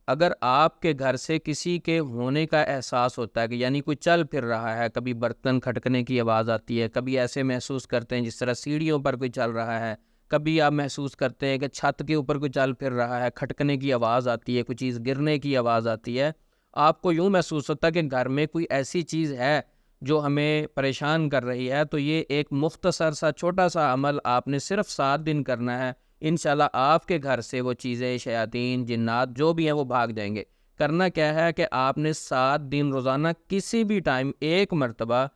اگر آپ کے گھر سے کسی کے ہونے کا احساس ہوتا ہے کہ یعنی کوئی چل پھر رہا ہے، کبھی برتن کھٹکنے کی آواز آتی ہے، کبھی ایسے محسوس کرتے ہیں جس طرح سیڑھیوں پر کوئی چل رہا ہے، کبھی آپ محسوس کرتے ہیں کہ چھت کے اوپر کوئی چل پھر رہا ہے، کھٹکنے کی آواز آتی ہے، کوئی چیز گرنے کی آواز آتی ہے، آپ کو یوں محسوس ہوتا ہے کہ گھر میں کوئی ایسی چیز ہے جو ہمیں پریشان کر رہی ہے، تو یہ ایک مختصر سا چھوٹا سا عمل آپ نے صرف 7 دن کرنا ہے۔ انشاءاللہ آپ کے گھر سے وہ چیزیں، شیاطین، جنات جو بھی ہیں وہ بھاگ جائیں گے۔ کرنا کیا ہے کہ آپ نے 7 دن روزانہ کسی بھی ٹائم ایک مرتبہ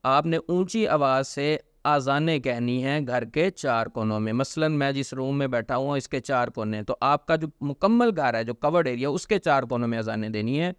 آپ نے اونچی آواز سے آذانیں کہنی ہیں گھر کے 4 کونوں میں۔ مثلا میں جس روم میں بیٹھا ہوں اس کے 4 کونے ہیں، تو آپ کا جو مکمل گھر ہے، جو کورڈ ایریا، اس کے 4 کونوں میں اذانیں دینی ہیں۔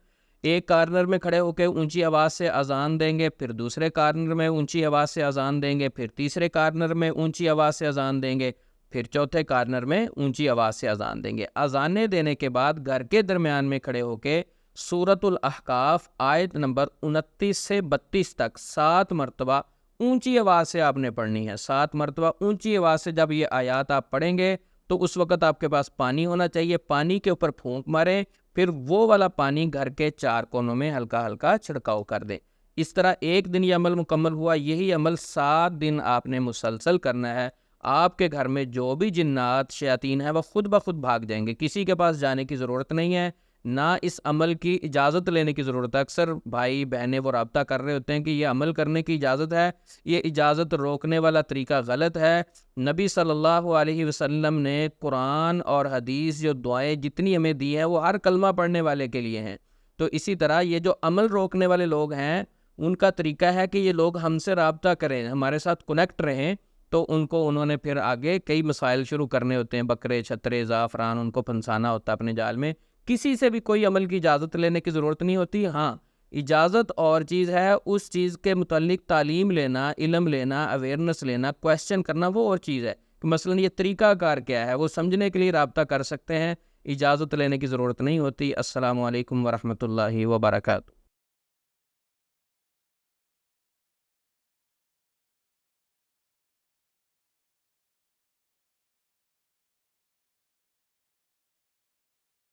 ایک کارنر میں کھڑے ہو کے اونچی آواز سے اذان دیں گے، پھر دوسرے کارنر میں اونچی آواز سے اذان دیں گے، پھر تیسرے کارنر میں اونچی آواز سے اذان دیں گے، پھر چوتھے کارنر میں اونچی آواز سے اذان دیں گے۔ اذانیں دینے کے بعد گھر کے درمیان میں کھڑے ہو کے سورۃ الاحقاف آیت نمبر 29 سے 32 تک 7 مرتبہ اونچی آواز سے آپ نے پڑھنی ہے۔ 7 مرتبہ اونچی آواز سے جب یہ آیات آپ پڑھیں گے تو اس وقت آپ کے پاس پانی ہونا چاہیے، پانی کے اوپر پھونک ماریں، پھر وہ والا پانی گھر کے 4 کونوں میں ہلکا ہلکا چھڑکاؤ کر دیں۔ اس طرح ایک دن یہ عمل مکمل ہوا، یہی عمل 7 دن آپ نے مسلسل کرنا ہے۔ آپ کے گھر میں جو بھی جنات، شیاطین ہیں، وہ خود بخود بھاگ جائیں گے، کسی کے پاس جانے کی ضرورت نہیں ہے، نہ اس عمل کی اجازت لینے کی ضرورت ہے۔ اکثر بھائی بہنیں وہ رابطہ کر رہے ہوتے ہیں کہ یہ عمل کرنے کی اجازت ہے، یہ اجازت روکنے والا طریقہ غلط ہے۔ نبی صلی اللہ علیہ وسلم نے قرآن اور حدیث جو دعائیں جتنی ہمیں دی ہیں وہ ہر کلمہ پڑھنے والے کے لیے ہیں۔ تو اسی طرح یہ جو عمل روکنے والے لوگ ہیں ان کا طریقہ ہے کہ یہ لوگ ہم سے رابطہ کریں، ہمارے ساتھ کنیکٹ رہیں، تو انہوں نے پھر آگے کئی مسائل شروع کرنے ہوتے ہیں، بکرے، چھترے، زعفران ان کو پھنسانا ہوتا ہے اپنے جال میں۔ کسی سے بھی کوئی عمل کی اجازت لینے کی ضرورت نہیں ہوتی۔ ہاں، اجازت اور چیز ہے، اس چیز کے متعلق تعلیم لینا، علم لینا، اویئرنس لینا، کویسچن کرنا، وہ اور چیز ہے کہ مثلا یہ طریقہ کار کیا ہے، وہ سمجھنے کے لیے رابطہ کر سکتے ہیں، اجازت لینے کی ضرورت نہیں ہوتی۔ السلام علیکم ورحمۃ اللہ وبرکاتہ۔